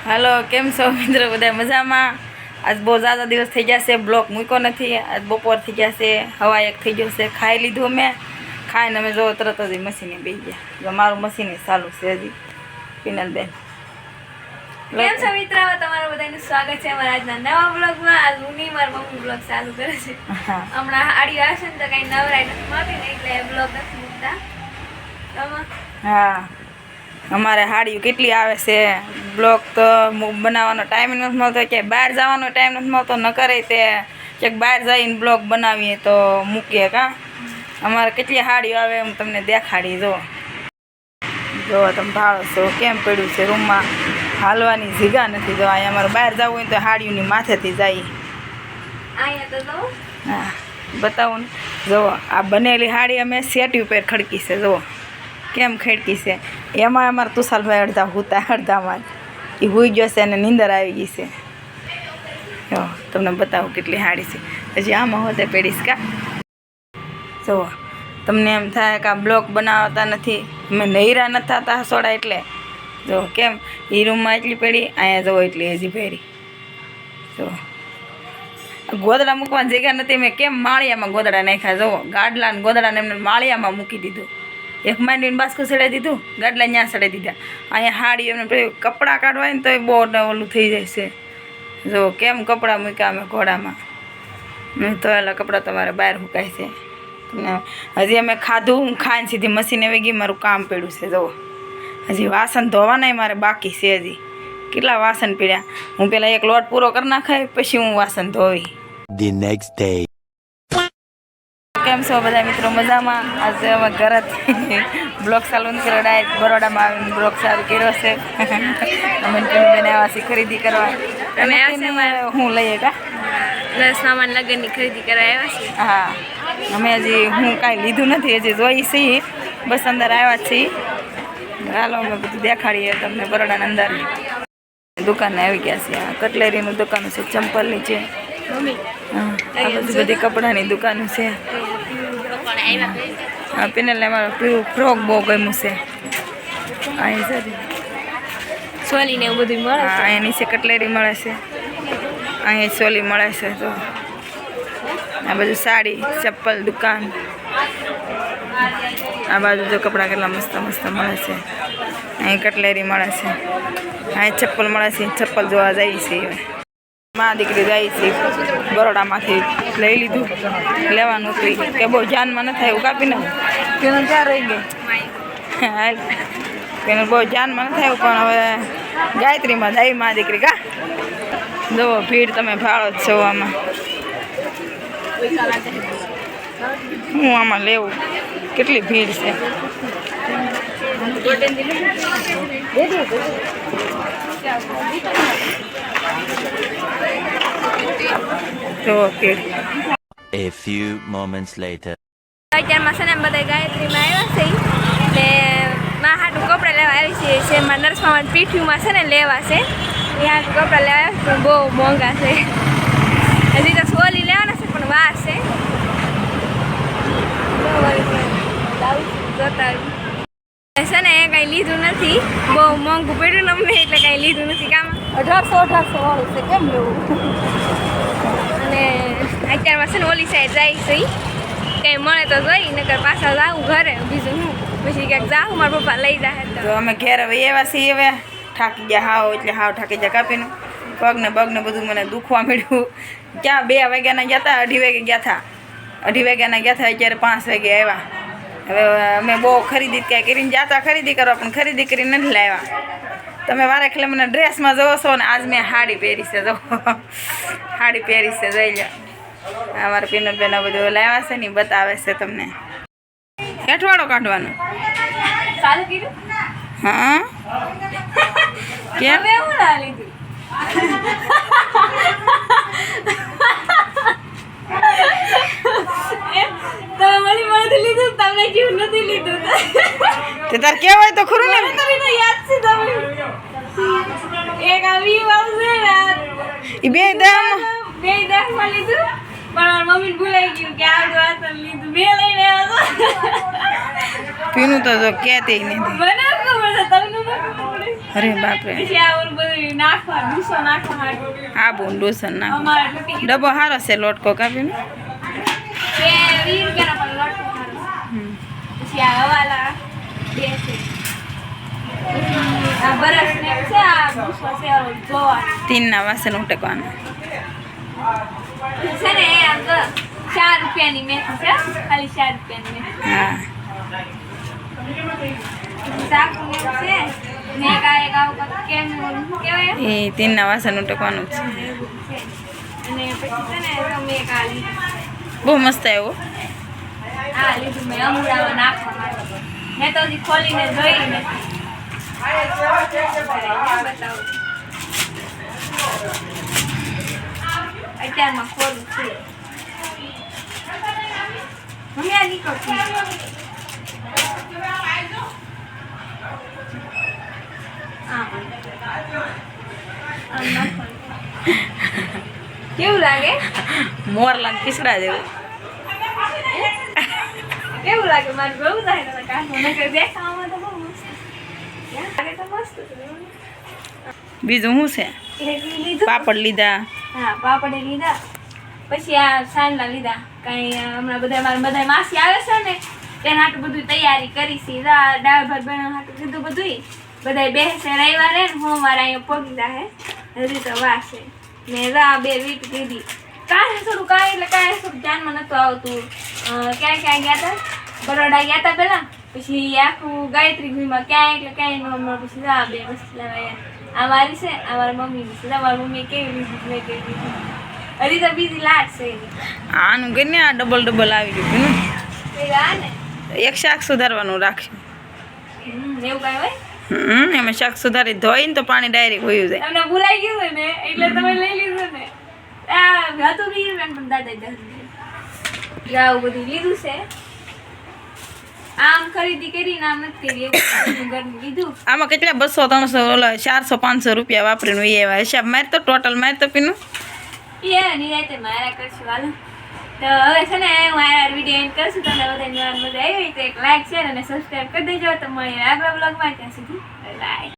હાલો, કેમ છો મિત્રો? બધા મજામાં? આજ બહુ ज़्यादा દિવસ થઈ ગયા છે, બ્લોક મૂક્યો નથી. આજ બપોર થઈ ગયા છે, હવા એક થઈ ગયો છે. ખાઈ લીધું અમે, ખાઈને અમે જો તરત જ મશીને બેસી ગયા. જો મારું મશીન ચાલુ છે હજી. પિનલબેન કેમ છો મિત્રો? તમારું બધાનું સ્વાગત છે અમારા આજના નવા બ્લોગમાં. આજ હું મારી મમ્મી બ્લોગ ચાલુ કરે છે. હમણાં આડી આવશે ને તો કઈ નવરાઈ નથી મળતી ને એટલે બ્લોગ નથી મૂકતા. હા, અમારે હાડીઓ કેટલી આવે છે. બ્લોગ તો બનાવવાનો ટાઈમ નથી મળતો, કે બહાર જવાનો ટાઈમ નથી મળતો. ન કરે તે ક્યાંક બહાર જઈને બ્લોગ બનાવીએ તો મૂકીએ. કાં અમારે કેટલી હાડીઓ આવે એમ તમને દેખાડી. જો તમે ભાળો છો કેમ પડ્યું છે રૂમમાં, હાલવાની જગ્યા નથી. જો અહીંયા અમારે બહાર જવું હોય તો હાડીઓની માથેથી જાય. હા, બતાવું ને. જુઓ આ બનેલી હાડી અમે સેટી ઉપર ખડકી છે. જુઓ કેમ ખડકી છે. એમાં અમારા તુષારભાઈ અડધા હુતા, અડધામાં એ હુઈ ગયો છે અને નીંદર આવી ગઈ છે. જો તમને બતાવું કેટલી હાડી છે. હજી આમાં હોતે પેડીશ કા. જુઓ તમને એમ થાય કે આ બ્લોગ બનાવતા નથી, અમે નહીરા નથી થતા હસોડા એટલે. જો કેમ એ રૂમમાં એટલી પેડી, અહીંયા જવો એટલી હજી પેડી. જો ગોદડા મૂકવાની જગ્યા નથી, મેં કેમ માળિયામાં ગોદડા નાખ્યા. જુઓ ગાડલા ને ગોદડાને એમને માળિયામાં મૂકી દીધું. એક માંડીને બાસ્કું ચડાવી દીધું, ગાડલા ત્યાં ચડાવી દીધા. અહીંયા હાડી એમને કપડાં કાઢવા હોય ને તો એ બહુ ઓલું થઈ જાય છે. જો કેમ કપડાં મૂક્યા અમે ઘોડામાં. તો એલા કપડાં તમારે બહાર સુકાય છે. હજી અમે ખાધું, ખાઈને સીધી મશીને આવી ગઈ. મારું કામ પડ્યું છે. જુઓ હજી વાસણ ધોવાના મારે બાકી છે. હજી કેટલા વાસણ પીડ્યા. હું પેલા એક લોટ પૂરો કરી નાખાય પછી હું વાસણ ધોવી. The next day. કેમ છો બધા મિત્રો? મજામાં? આજે અમે ઘરેથી બ્લોગ ચાલુ કર્યો. ડાયરેક્ટ બરોડામાં આવીને બ્લોગ ચાલુ કર્યો છે. અમે બેન આવ્યા છીએ ખરીદી કરવા. અમે હું લઈએ કા સામાન લગ્નની ખરીદી કરવા આવ્યા છીએ. હા, અમે હજી હું કાંઈ લીધું નથી, હજી જોઈ છીએ. બસ અંદર આવ્યા જ છીએ. હાલો અમે બધું દેખાડીએ તમને. બરોડાના અંદર દુકાને આવી ગયા છે. આ કટલેરીનું દુકાન છે, ચંપલની છે. હા, આ બધી કપડાની દુકાનો છે. હા, પિનલને અમારો પીવું ફ્રોક બહુ ગમ્યું છે. અહીં છે સોલીને એવું બધું મળે. હા, અહીંયા નીચે કટલેરી મળે છે, અહીંયા સોલી મળે છે. તો આ બધું સાડી ચપ્પલ દુકાન. આ બાજુ જો કપડાં કેટલા મસ્ત મસ્ત મળે છે. અહીં કટલેરી મળે છે, અહીં ચપ્પલ મળે છે. ચપ્પલ જોવા જઈએ છીએ. મા દીકરી જાય છે બરોડામાંથી લઈ લીધું. લેવાનું હતું કે બહુ જાનમાં ન થાય એવું કાપીને પેલું ક્યાં રહી ગઈ. હાલ પેલું બહુ જાનમાં ન થાય પણ હવે ગાયત્રીમાં જાય મા દીકરી કા. જુઓ ભીડ તમે ભાળો જ છો આમાં. હું આમાં લેવું, કેટલી ભીડ છે. A few moments later. અત્યારમાં છે ને બધા ગાયત્રીમાં આવ્યા છે ને માં હાટું કપડાં લેવા આવી છે. મારા નર્સમાં પીઠ્યુંમાં છે ને લેવા છે. એ હાટું કપડાં લેવા આવ્યા છે, બહુ મોંઘા છે. હજી તો સોલી લેવાના છે પણ વાર છે. છે ને એ કંઈ લીધું નથી, બહુ મોંઘું પડ્યું ને અમને એટલે કંઈ લીધું નથી. કામ 1800 વાળું છે, કેમ લેવું? અને અત્યારમાં છે ને ઓલી સાઈડ જાય છે, કંઈ મળે તો જઈ, નકર પાછા જાઉં ઘરે. બીજું હું પછી ક્યાંક જાઉં, મારા પપ્પા લઈ જાય તો અમે ઘેર હવે એવા છીએ. હવે થાકી ગયા હાવ, એટલે હાવ થાકી ગયા કાપીને. પગને બગને બધું મને દુખવા મળ્યું. ક્યાં 2 વાગ્યાના ગયા હતા, 2:30 વાગે ગયા હતા. 2:30 વાગ્યાના ગયા હતા, અત્યારે 5 વાગે આવ્યા. હવે અમે બહુ ખરીદી ક્યાંય કરીને જતા ખરીદી કરવા, પણ ખરીદી કરીને નથી લાવ્યા. તમે વારે ખેલે મને ડ્રેસમાં જોવો છો ને આજ મેં સાડી પહેરી છે. જો સાડી પહેરી છે, જોઈ લો. અમારા પિનલબેન આ બધું લાવ્યા છે ને બતાવે છે તમને. હેઠવાળો કાઢવાનો. હા કેમ તે તાર કેવાય તો ખરું ને. એક આવી આવશે ને એ બે દામ માં લીધું પણ મમ્મી ભૂલાઈ ગયું કે આ વાસણ લીધું. 2 લઈને આવ્યો. પીનું તો જો કહેતી નથી. મને ખબર છે, તમને ખબર પડે. અરે બાપરે પછી આ ઓલું બધું નાખવા ડૂસો નાખવા હાટું આ બહુ ડોસન નાખો અમારે તૂટી ગયું. ડબ્બો સારો છે લોટકો કાપીને તે 20 રૂપિયાનો પણ લોટો ખારો છે. પછી આ હવાલા 2 છે. પછી આ બરફ ને છે આ ડૂસો છે ઓલો જોવા તીનના વાસણ ઉટકવાના છે ને એ આમ તો 4 રૂપિયાની મેથી છે ખાલી 4 રૂપિયાની મેથી હા શાક ને એવું છે ને એક આવું કંઈક કેમ ઓલું શું કહેવાય એ તીનના વાસણ ઉટકવાનું જ છે એવું છે. અને પછી છે ને તમે એક આ લીધું બહુ મસ્ત આવ્યો આ લીધું મેં અમૂડામાં નાખવા માટે મેં તો હજી ખોલીને જોઈ નથી બતાવું અત્યારમાં ખોલું છે મમ્મી આ નીકળતી આમ નાખવાનું. કેવું લાગે મોરલા પીસડા જેવું કેવું લાગે મારું બહુ થાય તમે કાઢો નકર દેખાવામાં તો બહુ મસ્ત લાગે તો મસ્ત છે. બીજું શું છે એક લીધું પાપડ લીધા હા પાપડે લીધા પછી આ સાંજના લીધા કાંઈ હમણાં બધા માસી આવે છે ને તેના હાટું બધું તૈયારી કરી છે દાળ ભાત બનાવવા હાટું કીધું બધું બધા બેસે રવિવારે ને સોમવારે અહીંયા પગી જાય હજી તો વાર છે ને બે વીટ લીધી કાંઈ થોડું કાંઈ થોડું ધ્યાનમાં નહોતું આવતું ક્યાં ગયા હતા બરોડા ગયા હતા પહેલાં પછી આખું ગાયત્રી ગુઈમાં ક્યાંય એટલે ક્યાંય ન મળે પછી બે વસ્તુ લાવ્યા આ મારી છે આ મારી મમ્મીની છે મારી મમ્મીએ કેવી લીધી મેં કેવી લીધી હજી તો બીજી લાટ છે એની આનું કરીને આ ડબલ આવી ગયું ને એ આ ને એક શાક સુધારવાનું રાખ્યું એવું કાંઈ હોય એમાં શાક સુધારી ધોઈને તો પાણી ડાયરેક્ટ વયું જાય તમને ભૂલાઈ ગયું હોય ને એટલે તમે લઈ લીધું ને આ હતું બી પણ દાદા આવું બધું લીધું છે આમ ખરીદી કરીને આમ નથી કરી એવું ઘરનું લીધું આમાં કેટલા 200 300 ઓલા 400 500 રૂપિયા વાપરીને વહી આવ્યા હિસાબ માર તો ટોટલ માર તો પીનું એ નિરાતે મારા કરશું હાલો તો હવે છે ને હું આ વિડીયો એન્ડ કરશું તમને બધાને મજા આવી તો એક લાઈક શેર અને સબસ્ક્રાઈબ કરી દેજો તો મળીએ આગલા બ્લોગમાં ત્યાં સુધી બાય.